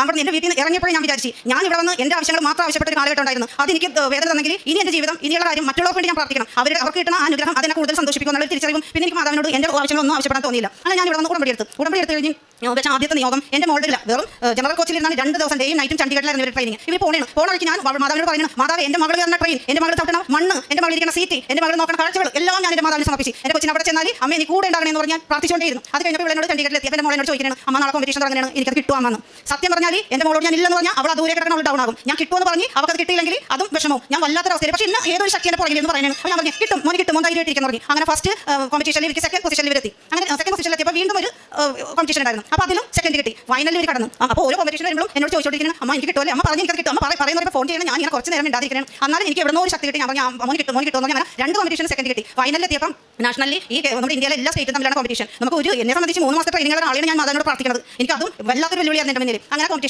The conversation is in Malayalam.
അവിടെ എൻ്റെ വീട്ടിൽ നിന്ന് ഇറങ്ങിയപ്പോഴും ഞാൻ വിചാരിച്ചു ഞാൻ ഇവിടെ വന്ന് എൻ്റെ ആവശ്യങ്ങൾ മാത്രം ആവശ്യപ്പെട്ട ഒരു കാലഘട്ടം ഉണ്ടായിരുന്നു. അത് എനിക്ക് വേദന തന്നെങ്കിൽ ഇനി എൻ്റെ ജീവിതം ഇനിയുള്ള കാര്യം മറ്റുള്ളവർക്ക് വേണ്ടി ഞാൻ പ്രാർത്ഥിക്കണം. അവർക്ക് കിട്ടുന്ന ആ അനുഗ്രഹം അതിനെ കൂടുതൽ സന്തോഷിപ്പിക്കും എന്നുള്ള തിരിച്ചറിവും പിന്നെ എനിക്ക് മാതാവിനോട് എൻ്റെ ആവശ്യങ്ങളൊന്നും ആവശ്യപ്പെടാൻ തോന്നിയില്ല. അങ്ങനെ ഞാൻ ഇവിടെ നിന്ന് ഉടമ്പടി എടുത്ത് കഴിഞ്ഞ് വെച്ചാൽ ആദ്യത്തെ നിയോഗം എൻ്റെ മോളുടെ വെറും ജനറൽ കോച്ചിൽ ഇരുന്നാണ് 2 ദിവസം ഡേയും നൈറ്റും ചണ്ഡീഗഡിലായിരുന്നു ഇവർ ട്രെയിനിങ്. ഇവർ പോണ വഴിക്ക് ഞാൻ മാതാവിനോട് പറയുന്നത് മാതാവ് എൻ്റെ മകൾ കയറുന്ന ട്രെയിൻ, എൻ്റെ മകൾ തട്ടുന്ന മണ്ണ്, എൻ്റെ മകൾ ഇരിക്കുന്ന സീറ്റ്, എൻ്റെ മകൾ നോക്കുന്ന കാഴ്ചകൾ എല്ലാം ഞാൻ എൻ്റെ മാതാവിനെ സമർപ്പിച്ചു. എൻ്റെ കൊച്ചിന് അവിടെ ചെന്നാൽ അമ്മ എനിക്ക് കൂടെ ഉണ്ടാകണമെന്ന് പറഞ്ഞാൽ പ്രാർത്ഥിച്ചുകൊണ്ടേയിരുന്നു. അത് കഴിഞ്ഞപ്പോൾ ഇവളോട് ചണ്ഡീഗഡിലെത്തി എൻ്റെ മോളോട് ചോദിക്കുന്നത് അമ്മ നാളെ കോമ്പറ്റീഷൻ തുടങ്ങുകയാണ് എനിക്കത് കിട്ടുവാമെന്ന്. സത്യം പറഞ്ഞാൽ എൻ്റെ മോളോട് ഞാൻ ഇല്ലെന്ന് പറഞ്ഞാൽ അവൾ ദൂരെ കിടക്കണം, ഡൗൺ ആകും. ഞാൻ കിട്ടുമെന്ന് പറഞ്ഞ് അവർക്ക് കിട്ടിയില്ലെങ്കിൽ അതും വിഷമവും. ഞാൻ വല്ലാത്തൊരവസ്ഥയിൽ പക്ഷേ ഇന്ന് ഏതൊരു ശക്തിയുടെ പുറകിലെന്ന് പറയുന്നത് അപ്പോൾ ഞാൻ പറഞ്ഞു കിട്ടും മോൻ ധൈര്യമായിട്ടിരിക്കുന്നു പറഞ്ഞു. അങ്ങനെ ഫസ്റ്റ് കോമ്പറ്റീഷനിൽ എനിക്ക് സെക്കൻഡ് പൊസിഷനിൽ എത്തി. അങ്ങനെ സെക്കൻഡ് പൊസിഷനിൽ എത്തിയപ്പോൾ വീണ്ടും ഒരു കോമ്പറ്റീഷൻ ഉണ്ടായിരുന്നു. അപ്പോൾ അതിലും സെക്കൻഡ് കിട്ടി. ഫൈനലിൽ ഒരു കടന്നു. അപ്പോൾ ഓരോ കോമ്പറ്റീഷൻ വരുമ്പോഴും എന്നോട് ചോദിച്ചോണ്ടിരിക്കുന്നത് അമ്മ എനിക്ക് കിട്ടുമല്ലേ, അമ്മ പറഞ്ഞ് എനിക്കത് കിട്ടും, അമ്മ പറയുന്നവരെ ഫോൺ ചെയ്യണം. ഞാൻ ഇങ്ങനെ കുറച്ച് നേരം ഉണ്ടായിരിക്കണം. എന്നാലും എനിക്ക് എവിടെ ഒരു ശക്തി കിട്ടി. ഞാൻ പറഞ്ഞു മോൻ കിട്ടുമെന്ന് അങ്ങനെ 2 കോമ്പറ്റീഷൻ സെക്കൻഡ് കിട്ടി. ഫൈനലിൽ എത്തിയപ്പം നാഷണലി നമ്മുടെ ഇന്ത്യയിലെ എല്ലാ സ്റ്റേറ്റും തമ്മിലാണ് കോമ്പറ്റീഷൻ. നമുക്ക് എന്നെ സംബന്ധിച്ച് 3 മാസത്തെ ട്രെയിനിങ്ങുള്ള ആളെയാണ് ഞാൻ മാതാവിനോട് പ്രാർത്ഥിക്കുന്നത്. എനിക്ക് അതും വല്ലാത്തൊരു വെല്ലുവിളിയായിരുന്നു എൻ്റെ മുന്നിൽ. അങ്ങനെ കോമ്പറ്റീഷൻ